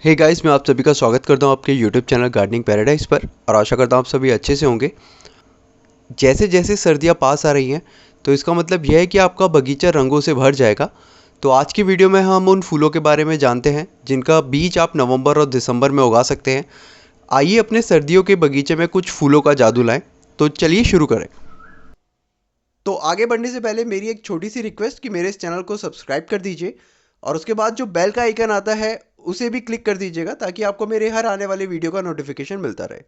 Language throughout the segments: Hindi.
हे गाइस, मैं आप सभी का स्वागत करता हूं आपके यूट्यूब चैनल गार्डनिंग पैराडाइज पर और आशा करता हूं आप सभी अच्छे से होंगे। जैसे जैसे सर्दियां पास आ रही हैं तो इसका मतलब यह है कि आपका बगीचा रंगों से भर जाएगा। तो आज की वीडियो में हम उन फूलों के बारे में जानते हैं जिनका बीज आप नवंबर और दिसंबर में उगा सकते हैं। आइए अपने सर्दियों के बगीचे में कुछ फूलों का जादू लाएं। तो चलिए शुरू करें। तो आगे बढ़ने से पहले मेरी एक छोटी सी रिक्वेस्ट कि मेरे इस चैनल को सब्सक्राइब कर दीजिए और उसके बाद जो बेल का आइकन आता है उसे भी क्लिक कर दीजिएगा ताकि आपको मेरे हर आने वाले वीडियो का नोटिफिकेशन मिलता रहे।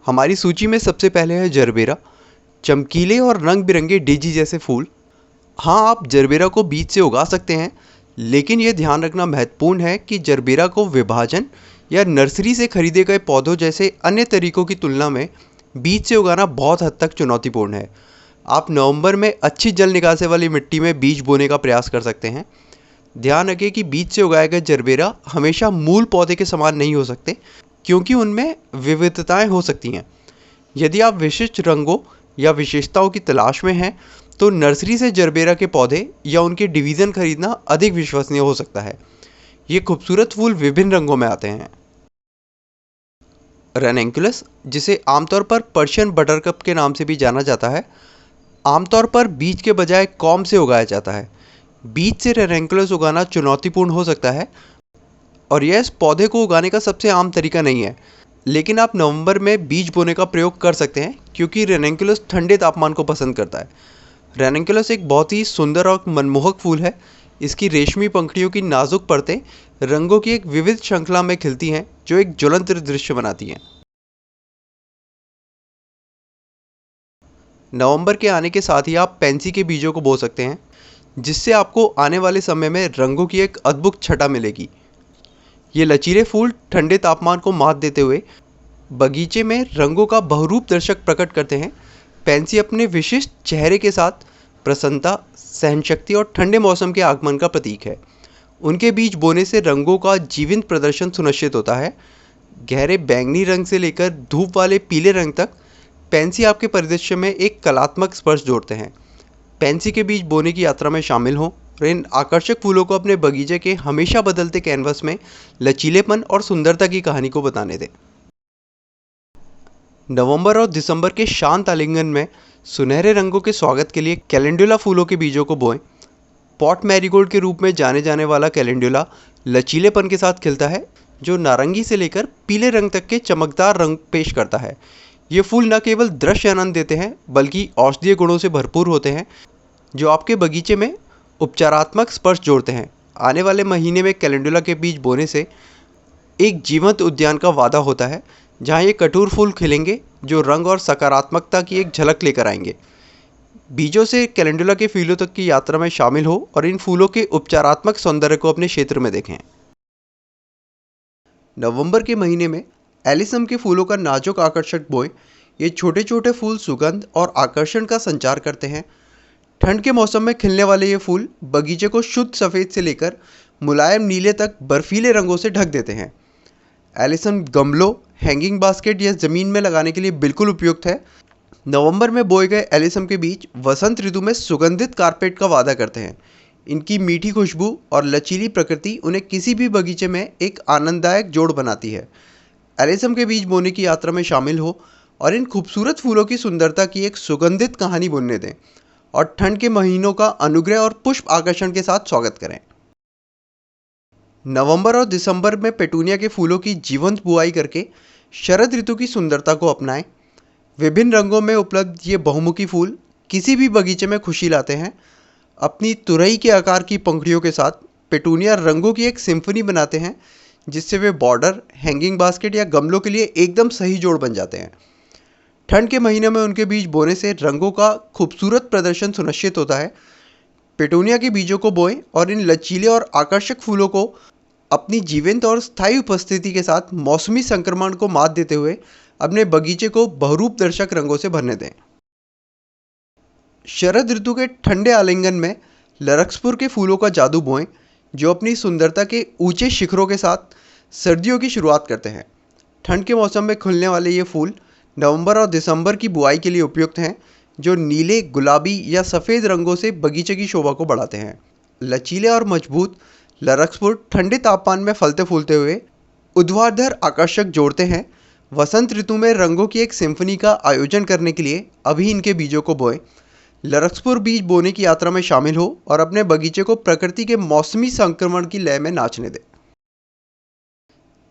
हमारी सूची में सबसे पहले है जरबेरा। चमकीले और रंग बिरंगे डेजी जैसे फूल। हाँ, आप जरबेरा को बीज से उगा सकते हैं, लेकिन यह ध्यान रखना महत्वपूर्ण है कि जरबेरा को विभाजन या नर्सरी से खरीदे गए पौधों जैसे अन्य तरीकों की तुलना में बीज से उगाना बहुत हद तक चुनौतीपूर्ण है। आप नवंबर में अच्छी जल निकासी वाली मिट्टी में बीज बोने का प्रयास कर सकते हैं। ध्यान रखें कि बीज से उगाए गए जरबेरा हमेशा मूल पौधे के समान नहीं हो सकते, क्योंकि उनमें विविधताएं हो सकती हैं। यदि आप विशिष्ट रंगों या विशेषताओं की तलाश में हैं तो नर्सरी से जरबेरा के पौधे या उनके डिवीज़न खरीदना अधिक विश्वसनीय हो सकता है। ये खूबसूरत फूल विभिन्न रंगों में आते हैं। रेनेंकुलस, जिसे आमतौर पर पर्शियन बटरकप के नाम से भी जाना जाता है, आमतौर पर बीज के बजाय कॉम से उगाया जाता है। बीज से रेनेंकुलस उगाना चुनौतीपूर्ण हो सकता है और यह इस पौधे को उगाने का सबसे आम तरीका नहीं है, लेकिन आप नवंबर में बीज बोने का प्रयोग कर सकते हैं क्योंकि रेनेंकुलस ठंडे तापमान को पसंद करता है। रेनेंकुलस एक बहुत ही सुंदर और मनमोहक फूल है। इसकी रेशमी पंखुड़ियों की नाजुक परतें रंगों की एक विविध श्रृंखला में खिलती हैं जो एक ज्वलंत दृश्य बनाती हैं। नवंबर के आने के साथ ही आप पेंसी के बीजों को बो सकते हैं, जिससे आपको आने वाले समय में रंगों की एक अद्भुत छटा मिलेगी। ये लचीले फूल ठंडे तापमान को मात देते हुए बगीचे में रंगों का बहुरूप दर्शक प्रकट करते हैं। पेंसी अपने विशिष्ट चेहरे के साथ प्रसन्नता, सहनशक्ति और ठंडे मौसम के आगमन का प्रतीक है। उनके बीज बोने से रंगों का जीवंत प्रदर्शन सुनिश्चित होता है। गहरे बैंगनी रंग से लेकर धूप वाले पीले रंग तक पेंसी आपके परिदृश्य में एक कलात्मक स्पर्श जोड़ते हैं। पेंसी के बीज बोने की यात्रा में शामिल हों और इन आकर्षक फूलों को अपने बगीचे के हमेशा बदलते कैनवस में लचीलेपन और सुंदरता की कहानी को बताने दें। नवंबर और दिसंबर के शांत आलिंगन में सुनहरे रंगों के स्वागत के लिए कैलेंडुला फूलों के बीजों को बोएं। पॉट मैरीगोल्ड के रूप में जाने जाने वाला कैलेंडुला लचीलेपन के साथ खिलता है, जो नारंगी से लेकर पीले रंग तक के चमकदार रंग पेश करता है। ये फूल न केवल दृश्य आनंद देते हैं बल्कि औषधीय गुणों से भरपूर होते हैं, जो आपके बगीचे में उपचारात्मक स्पर्श जोड़ते हैं। आने वाले महीने में कैलेंडुला के बीज बोने से एक जीवंत उद्यान का वादा होता है, जहां ये कठोर फूल खिलेंगे जो रंग और सकारात्मकता की एक झलक लेकर आएंगे। बीजों से कैलेंडुला के फूलों तक की यात्रा में शामिल हो और इन फूलों के उपचारात्मक सौंदर्य को अपने क्षेत्र में देखें। नवंबर के महीने में एलिसम के फूलों का नाजुक आकर्षक बोएं। ये छोटे छोटे फूल सुगंध और आकर्षण का संचार करते हैं। ठंड के मौसम में खिलने वाले ये फूल बगीचे को शुद्ध सफ़ेद से लेकर मुलायम नीले तक बर्फीले रंगों से ढक देते हैं। एलिसम गमलों, हैंगिंग बास्केट या ज़मीन में लगाने के लिए बिल्कुल उपयुक्त है। नवंबर में बोए गए एलिसम के बीज वसंत ऋतु में सुगंधित कारपेट का वादा करते हैं। इनकी मीठी खुशबू और लचीली प्रकृति उन्हें किसी भी बगीचे में एक आनंददायक जोड़ बनाती है। एलिसम के बीज बोने की यात्रा में शामिल हो और इन खूबसूरत फूलों की सुंदरता की एक सुगंधित कहानी बुनने दें और ठंड के महीनों का अनुग्रह और पुष्प आकर्षण के साथ स्वागत करें। नवंबर और दिसंबर में पेटूनिया के फूलों की जीवंत बुआई करके शरद ऋतु की सुंदरता को अपनाएं। विभिन्न रंगों में उपलब्ध ये बहुमुखी फूल किसी भी बगीचे में खुशी लाते हैं। अपनी तुरई के आकार की पंखुड़ियों के साथ पेटूनिया रंगों की एक सिम्फनी बनाते हैं, जिससे वे बॉर्डर, हैंगिंग बास्केट या गमलों के लिए एकदम सही जोड़ बन जाते हैं। ठंड के महीने में उनके बीज बोने से रंगों का खूबसूरत प्रदर्शन सुनिश्चित होता है। पेटूनिया के बीजों को बोएं और इन लचीले और आकर्षक फूलों को अपनी जीवंत और स्थायी उपस्थिति के साथ मौसमी संक्रमण को मात देते हुए अपने बगीचे को बहुरूप दर्शक रंगों से भरने दें। शरद ऋतु के ठंडे आलिंगन में लरक्सपुर के फूलों का जादू बोएं, जो अपनी सुंदरता के ऊंचे शिखरों के साथ सर्दियों की शुरुआत करते हैं। ठंड के मौसम में खुलने वाले ये फूल नवंबर और दिसंबर की बुआई के लिए उपयुक्त हैं, जो नीले, गुलाबी या सफ़ेद रंगों से बगीचे की शोभा को बढ़ाते हैं। लचीले और मजबूत लरक्सपुर ठंडे तापमान में फलते फूलते हुए ऊर्ध्वाधर आकर्षक जोड़ते हैं। वसंत ऋतु में रंगों की एक सिम्फनी का आयोजन करने के लिए अभी इनके बीजों को बोएं। लरक्सपुर बीज बोने की यात्रा में शामिल हो और अपने बगीचे को प्रकृति के मौसमी संक्रमण की लय में नाचने दें।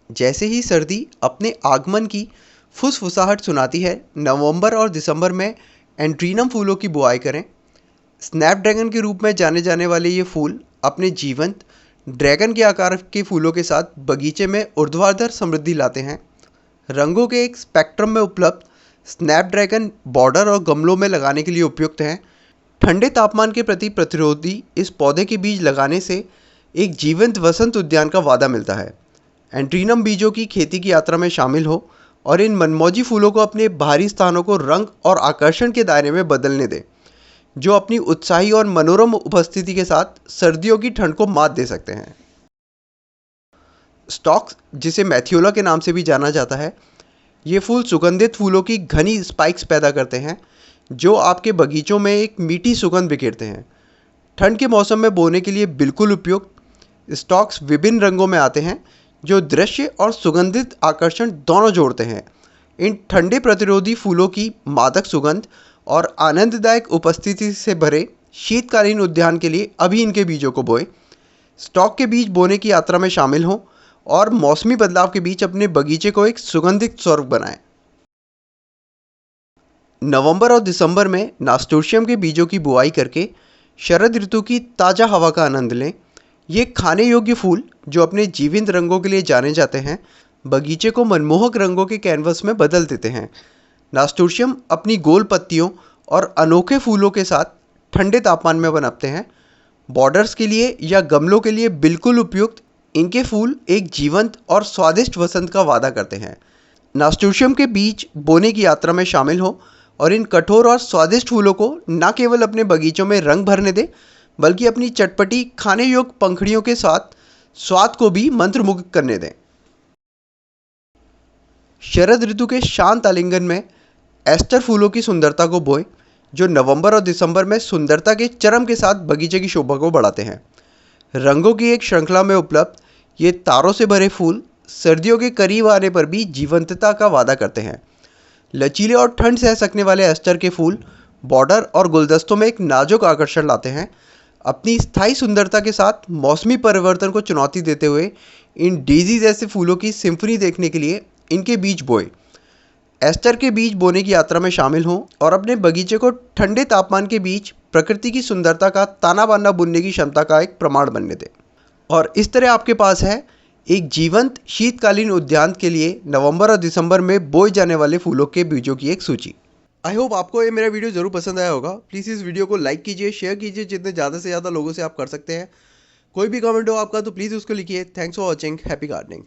जैसे ही सर्दी अपने आगमन की फुसफुसाहट सुनाती है, नवंबर और दिसंबर में एंड्रीनम फूलों की बुआई करें। स्नैपड्रैगन के रूप में जाने जाने वाले ये फूल अपने जीवंत ड्रैगन के आकार के फूलों के साथ बगीचे में ऊर्ध्वाधर समृद्धि लाते हैं। रंगों के एक स्पेक्ट्रम में उपलब्ध स्नैपड्रैगन बॉर्डर और गमलों में लगाने के लिए उपयुक्त हैं। ठंडे तापमान के प्रति प्रतिरोधी इस पौधे के बीज लगाने से एक जीवंत वसंत उद्यान का वादा मिलता है। एंड्रीनम बीजों की खेती की यात्रा में शामिल हो और इन मनमौजी फूलों को अपने बाहरी स्थानों को रंग और आकर्षण के दायरे में बदलने दें, जो अपनी उत्साही और मनोरम उपस्थिति के साथ सर्दियों की ठंड को मात दे सकते हैं। स्टॉक्स, जिसे मैथियोला के नाम से भी जाना जाता है, ये फूल सुगंधित फूलों की घनी स्पाइक्स पैदा करते हैं, जो आपके बगीचों में एक मीठी सुगंध बिखेरते हैं। ठंड के मौसम में बोने के लिए बिल्कुल उपयुक्त। स्टॉक्स विभिन्न रंगों में आते हैं, जो दृश्य और सुगंधित आकर्षण दोनों जोड़ते हैं। इन ठंडे प्रतिरोधी फूलों की मादक सुगंध और आनंददायक उपस्थिति से भरे शीतकालीन उद्यान के लिए अभी इनके बीजों को बोएं। स्टॉक के बीज बोने की यात्रा में शामिल हों और मौसमी बदलाव के बीच अपने बगीचे को एक सुगंधित स्वर्ग बनाएं। नवंबर और दिसंबर में नास्टोशियम के बीजों की बुआई करके शरद ऋतु की ताज़ा हवा का आनंद लें। ये खाने योग्य फूल, जो अपने जीवंत रंगों के लिए जाने जाते हैं, बगीचे को मनमोहक रंगों के कैनवस में बदल देते हैं। नास्टोशियम अपनी गोल पत्तियों और अनोखे फूलों के साथ ठंडे तापमान में पनपते हैं। बॉर्डर्स के लिए या गमलों के लिए बिल्कुल उपयुक्त इनके फूल एक जीवंत और स्वादिष्ट वसंत का वादा करते हैं। नास्टोशियम के बीज बोने की यात्रा में शामिल हो और इन कठोर और स्वादिष्ट फूलों को न केवल अपने बगीचों में रंग भरने दें, बल्कि अपनी चटपटी खाने योग्य पंखुड़ियों के साथ स्वाद को भी मंत्रमुग्ध करने दें। शरद ऋतु के शांत आलिंगन में एस्टर फूलों की सुंदरता को बोएं, जो नवंबर और दिसंबर में सुंदरता के चरम के साथ बगीचे की शोभा को बढ़ाते हैं। रंगों की एक श्रृंखला में उपलब्ध ये तारों से भरे फूल सर्दियों के करीब आने पर भी जीवंतता का वादा करते हैं। लचीले और ठंड सह सकने वाले एस्टर के फूल बॉर्डर और गुलदस्तों में एक नाजुक आकर्षण लाते हैं। अपनी स्थायी सुंदरता के साथ मौसमी परिवर्तन को चुनौती देते हुए इन डेजी जैसे फूलों की सिम्फनी देखने के लिए इनके बीज बोएं। एस्टर के बीज बोने की यात्रा में शामिल हों और अपने बगीचे को ठंडे तापमान के बीच प्रकृति की सुंदरता का ताना बाना बुनने की क्षमता का एक प्रमाण बनने दें। और इस तरह आपके पास है एक जीवंत शीतकालीन उद्यान के लिए नवंबर और दिसंबर में बोए जाने वाले फूलों के बीजों की एक सूची। आई होप आपको ये मेरा वीडियो ज़रूर पसंद आया होगा। प्लीज़ इस वीडियो को लाइक कीजिए, शेयर कीजिए जितने ज़्यादा से ज़्यादा लोगों से आप कर सकते हैं। कोई भी कमेंट हो आपका तो प्लीज़ उसको लिखिए। Thanks for watching. Happy gardening.